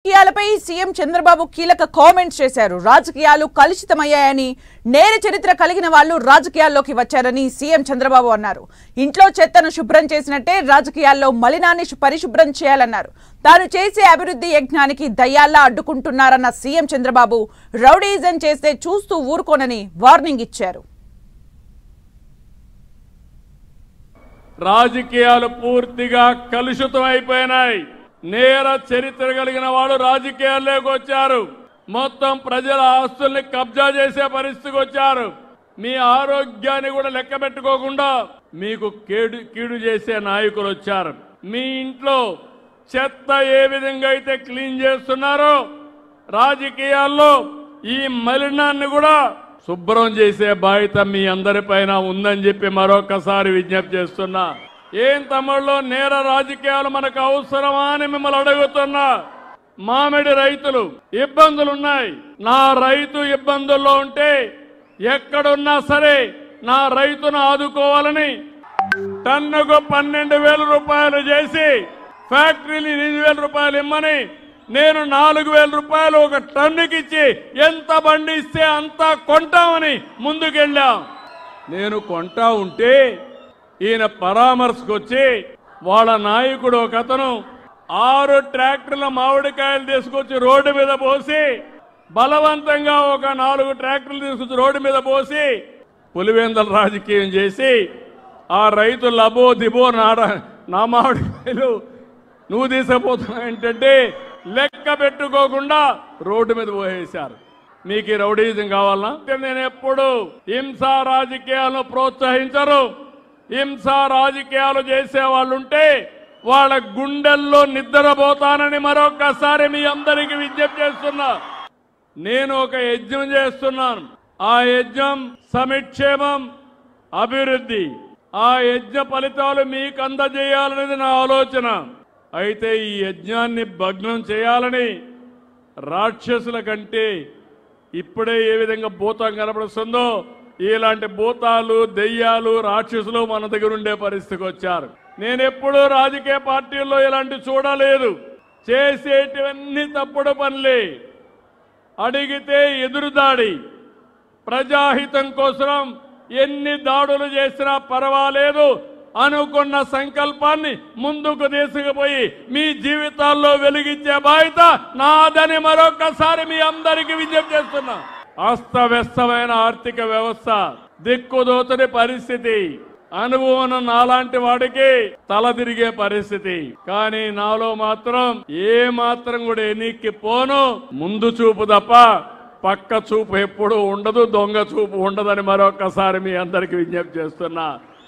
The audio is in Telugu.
రాజకీయాలపై సీఎం చంద్రబాబు కీలక కామెంట్స్ చేశారు. రాజకీయాలు కలుషితమయ్యాయని, నేర చరిత్ర కలిగిన వాళ్ళు రాజకీయాల్లోకి వచ్చారని సీఎం చంద్రబాబు అన్నారు. ఇంట్లో చెత్తను శుభ్రం చేసినట్టే రాజకీయాల్లో మలినాన్ని పరిశుభ్రం చేయాలన్నారు. తాను చేసే అభివృద్ధి యజ్ఞానికి దయ్యాల్లా అడ్డుకుంటున్నారన్న సీఎం చంద్రబాబు రౌడీజం చేస్తే చూస్తూ ఊరుకోనని వార్నింగ్ ఇచ్చారు. రాజకీయాలు పూర్తిగా కలుషితం అయిపోయినాయి. నేర చరిత్ర కలిగిన వాళ్ళు రాజకీయాల్లోకి వచ్చారు. మొత్తం ప్రజల ఆస్తుల్ని కబ్జా చేసే పరిస్థితికి వచ్చారు. మీ ఆరోగ్యాన్ని కూడా లెక్క పెట్టుకోకుండా మీకు కీడు చేసే నాయకులు వచ్చారు. మీ ఇంట్లో చెత్త ఏ విధంగా అయితే క్లీన్ చేస్తున్నారో రాజకీయాల్లో ఈ మలినాన్ని కూడా శుభ్రం చేసే బాధ్యత మీ అందరిపైన ఉందని చెప్పి మరొకసారి విజ్ఞప్తి చేస్తున్నా. ఏం తమ్ముళ్ళు, నేర రాజకీయాలు మనకు అవసరమా అని మిమ్మల్ని అడుగుతున్నా. మామిడి రైతులు ఇబ్బందులున్నాయి. నా రైతు ఇబ్బందుల్లో ఉంటే ఎక్కడున్నా సరే నా రైతును ఆదుకోవాలని టన్నుకు 12,000 రూపాయలు చేసి ఫ్యాక్టరీని 8,000 రూపాయలు ఇమ్మని నేను 4,000 రూపాయలు ఒక టన్నుకి ఇచ్చి ఎంత బండి ఇస్తే అంత కొంటామని ముందుకెళ్ళాం. నేను కొంటా ఉంటే ఈయన పరామర్శకు వచ్చి వాళ్ళ నాయకుడు ఒక అతను 6 ట్రాక్టర్ల మామిడికాయలు తీసుకొచ్చి రోడ్డు మీద పోసి బలవంతంగా ఒక 4 ట్రాక్టర్లు తీసుకొచ్చి రోడ్డు మీద పోసి పులివెందల రాజకీయం చేసి ఆ రైతు లబో దిబో నా మామిడికాయలు నువ్వు తీసుకుపోతున్నావు ఏంటంటే లెక్క పెట్టుకోకుండా రోడ్డు మీద పోసేశారు. మీకు రౌడీజం కావాలన్నా? నేను ఎప్పుడు హింసా రాజకీయాలను ప్రోత్సహించరు. హింసా రాజకీయాలు చేసే వాళ్ళుంటే వాళ్ళ గుండెల్లో నిద్రపోతానని మరొకసారి మీ అందరికీ విజ్ఞప్తి చేస్తున్నా. నేను ఒక యజ్ఞం చేస్తున్నాను. ఆ యజ్ఞం సమిక్షేమం, అభివృద్ధి. ఆ యజ్ఞ ఫలితాలు మీకు అందజేయాలనేది నా ఆలోచన. అయితే ఈ యజ్ఞాన్ని భగ్నం చేయాలని రాక్షసుల కంటే ఇప్పుడే ఏ విధంగా భూతం కనపడుతుందో ఇలాంటి భూతాలు, దెయ్యాలు, రాక్షసులు మన దగ్గర ఉండే పరిస్థితికి వచ్చారు. నేను ఎప్పుడూ రాజకీయ పార్టీల్లో ఇలాంటి చూడలేదు. చేసేటివన్నీ తప్పుడు పనులే. అడిగితే ఎదురుదాడి. ప్రజాహితం కోసం ఎన్ని దాడులు చేసినా పర్వాలేదు అనుకున్న సంకల్పాన్ని ముందుకు తీసుకుపోయి మీ జీవితాల్లో వెలిగించే బాధ్యత నాదని మరొకసారి మీ అందరికీ విజ్ఞప్తి చేస్తున్నా. అస్తవ్యస్తమైన ఆర్థిక వ్యవస్థ, దిక్కుదోచని పరిస్థితి, అనుభవం నాలాంటి వాడికి తల తిరిగే పరిస్థితి. కానీ నాలో మాత్రం ఏ మాత్రం కూడా ఎన్నిక్కి పోను. ముందు చూపు తప్ప పక్క చూపు ఎప్పుడూ ఉండదు, దొంగ చూపు ఉండదని మరొకసారి మీ అందరికీ విజ్ఞప్తి చేస్తున్నా.